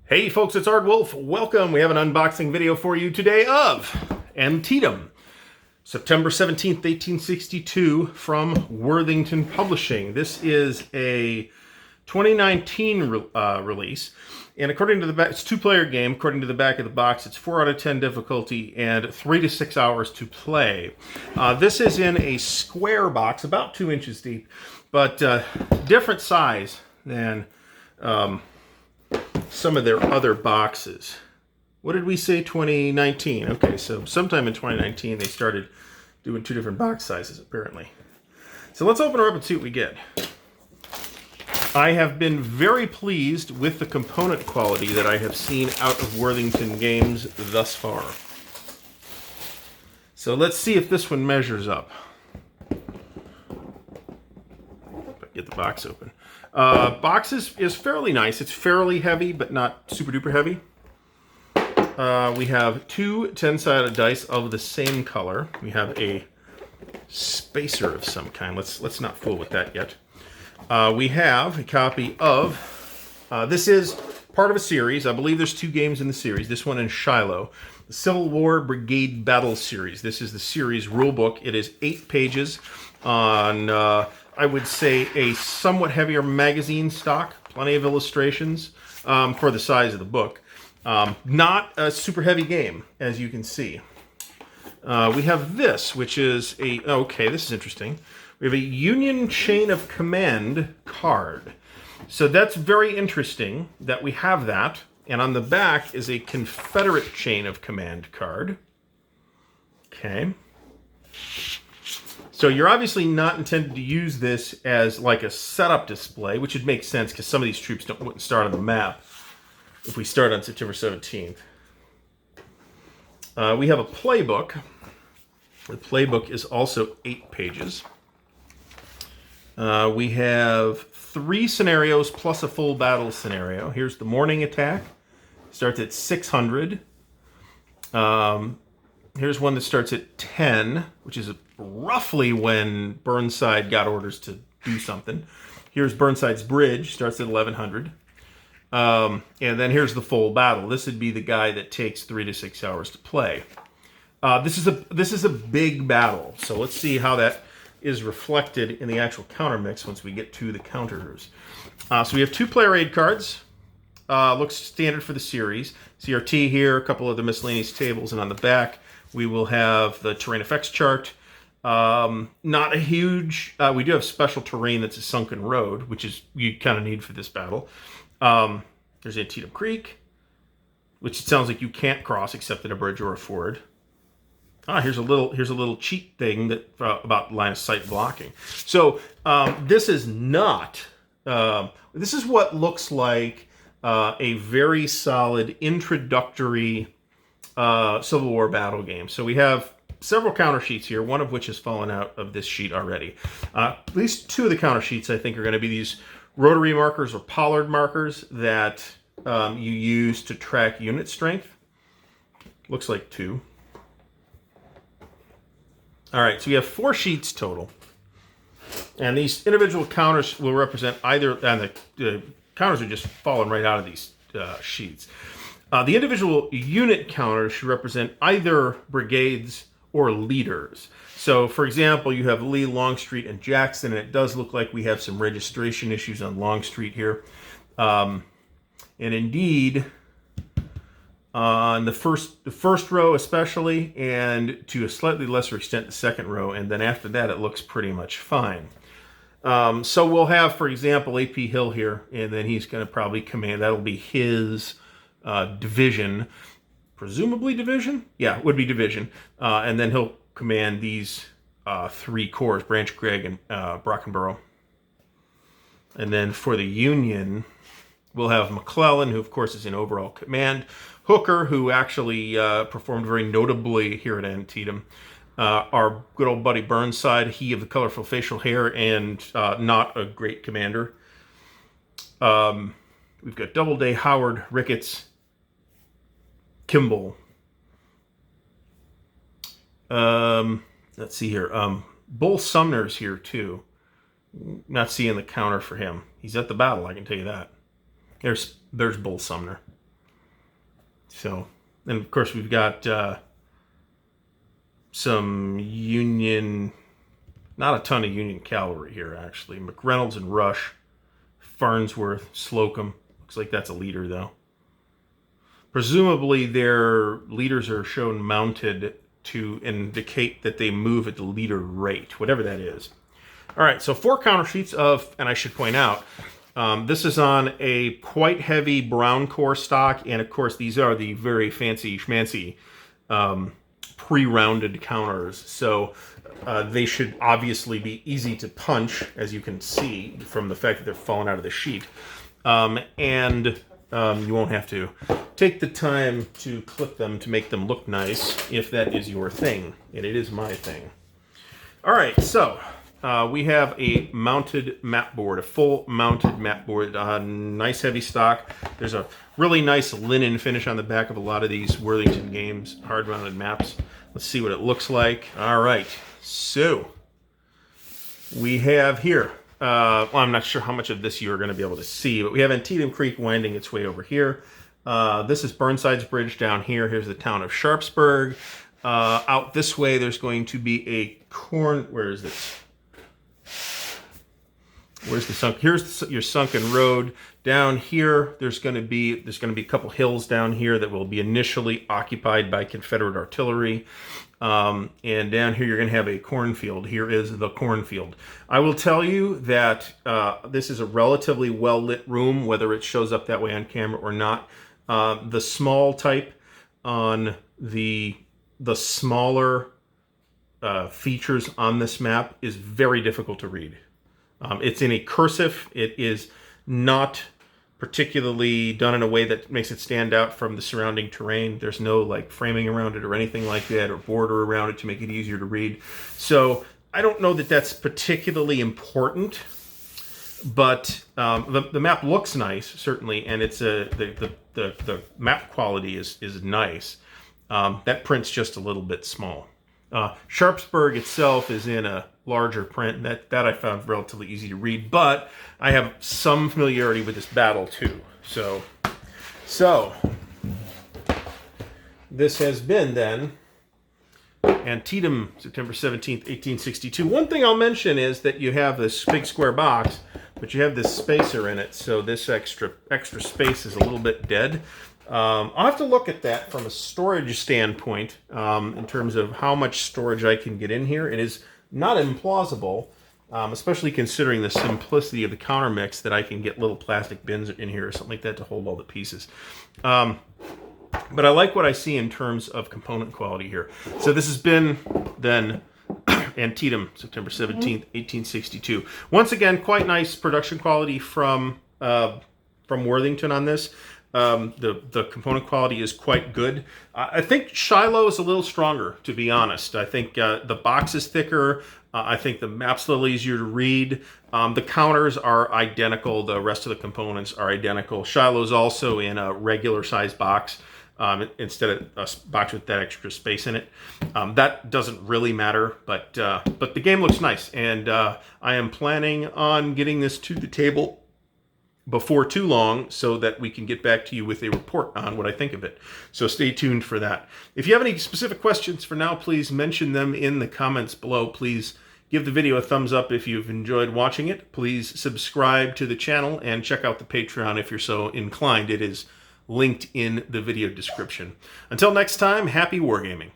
Hey folks, it's Ardwulf. Welcome. We have an unboxing video for you today of Antietam, September 17th, 1862, from Worthington Publishing. This is a 2019 release, and according to the back, it's a two-player game. According to the back of the box, it's 4 out of 10 difficulty and 3 to 6 hours to play. This is in a square box, about 2 inches deep, but different size than some of their other boxes. What did we say? 2019. Okay, so sometime in 2019 they started doing 2 different box sizes apparently. So let's open her up and see what we get. I have been very pleased with the component quality that I have seen out of Worthington games thus far. So let's see if this one measures up. Get the box open. Box is fairly nice. It's fairly heavy, but not super duper heavy. We have 2 10-sided dice of the same color. We have a spacer of some kind. Let's not fool with that yet. We have a copy of, this is part of a series. I believe there's 2 games in the series. This one in Shiloh. The Civil War Brigade Battle Series. This is the series rulebook. It is 8 pages on, I would say, a somewhat heavier magazine stock. Plenty of illustrations for the size of the book. Not a super heavy game, as you can see. We have this, which is a, okay, this is interesting. We have a Union Chain of Command card. So that's very interesting that we have that. And on the back is a Confederate Chain of Command card. Okay. So you're obviously not intended to use this as like a setup display, which would make sense because some of these troops wouldn't start on the map if we start on September 17th. We have a playbook. The playbook is also 8 pages. We have 3 scenarios plus a full battle scenario. Here's the morning attack. Starts at 600. Here's one that starts at 10, which is roughly when Burnside got orders to do something. Here's Burnside's bridge, starts at 1100. And then here's the full battle. This would be the guy that takes 3 to 6 hours to play. This is a big battle, so let's see how that is reflected in the actual counter mix once we get to the counters. So we have 2 player aid cards. Looks standard for the series. CRT here, a couple of the miscellaneous tables, and on the back we will have the terrain effects chart. Not a huge, we do have special terrain that's a sunken road, which is you kind of need for this battle. There's Antietam Creek, which it sounds like you can't cross except at a bridge or a ford. Here's a little cheat thing that about line of sight blocking. So this is not. This is what looks like a very solid introductory Civil War battle game. So we have several counter sheets here, one of which has fallen out of this sheet already. At least 2 of the counter sheets I think are going to be these rotary markers or pollard markers that you use to track unit strength. Looks like 2. All right, so we have 4 sheets total. And these individual counters will represent either, and the counters are just falling right out of these sheets. The individual unit counters should represent either brigades or leaders. So, for example, you have Lee, Longstreet, and Jackson, and it does look like we have some registration issues on Longstreet here. And indeed, on the first row especially, and to a slightly lesser extent the second row, and then after that it looks pretty much fine. So we'll have, for example, A.P. Hill here, and then he's going to probably command, that'll be his division, presumably division? Yeah, it would be division. And then he'll command these 3 corps, Branch, Gregg, and Brockenborough. And then for the Union, we'll have McClellan, who of course is in overall command, Hooker, who actually performed very notably here at Antietam, our good old buddy Burnside, he of the colorful facial hair and not a great commander. We've got Doubleday, Howard, Ricketts, Kimball. Let's see here. Bull Sumner's here too. Not seeing the counter for him. He's at the battle, I can tell you that. There's Bull Sumner. So, and of course we've got some Union, not a ton of Union cavalry here actually. McReynolds and Rush, Farnsworth, Slocum. Looks like that's a leader though. Presumably their leaders are shown mounted to indicate that they move at the leader rate, whatever that is. All right, so 4 counter sheets of, and I should point out, this is on a quite heavy brown core stock, and of course these are the very fancy schmancy pre-rounded counters, so they should obviously be easy to punch, as you can see from the fact that they're falling out of the sheet, and you won't have to take the time to clip them to make them look nice if that is your thing, and it is my thing. All right, so we have a mounted map board, a full mounted map board, nice heavy stock. There's a really nice linen finish on the back of a lot of these Worthington games, hard mounted maps. Let's see what it looks like. All right, so we have here, well, I'm not sure how much of this you're going to be able to see, but we have Antietam Creek winding its way over here. This is Burnside's Bridge down here. Here's the town of Sharpsburg. Out this way, there's going to be a where is this? Where's the sunk? Here's your sunken road. Down here, there's going to be a couple hills down here that will be initially occupied by Confederate artillery. And down here, you're going to have a cornfield. Here is the cornfield. I will tell you that this is a relatively well-lit room, whether it shows up that way on camera or not. The small type on the smaller features on this map is very difficult to read. It's in a cursive. It is not particularly done in a way that makes it stand out from the surrounding terrain. There's no like framing around it or anything like that, or border around it to make it easier to read. So I don't know that that's particularly important, but the map looks nice, certainly, and it's the map quality is nice. That print's just a little bit small. Sharpsburg itself is in a larger print, and that I found relatively easy to read, but I have some familiarity with this battle too. So this has been then Antietam, September 17th, 1862. One thing I'll mention is that you have this big square box, but you have this spacer in it, so this extra space is a little bit dead. I'll have to look at that from a storage standpoint in terms of how much storage I can get in here. It is not implausible, especially considering the simplicity of the counter mix, that I can get little plastic bins in here or something like that to hold all the pieces. But I like what I see in terms of component quality here. So this has been then Antietam, September 17th, 1862. Once again, quite nice production quality from Worthington on this. The component quality is quite good. I think Shiloh is a little stronger, to be honest. I think the box is thicker. I think the map's a little easier to read. The counters are identical. The rest of the components are identical. Shiloh's also in a regular size box instead of a box with that extra space in it. That doesn't really matter, but the game looks nice, and I am planning on getting this to the table before too long so that we can get back to you with a report on what I think of it. So stay tuned for that. If you have any specific questions for now, please mention them in the comments below. Please give the video a thumbs up if you've enjoyed watching it. Please subscribe to the channel and check out the Patreon if you're so inclined. It is linked in the video description. Until next time, happy wargaming.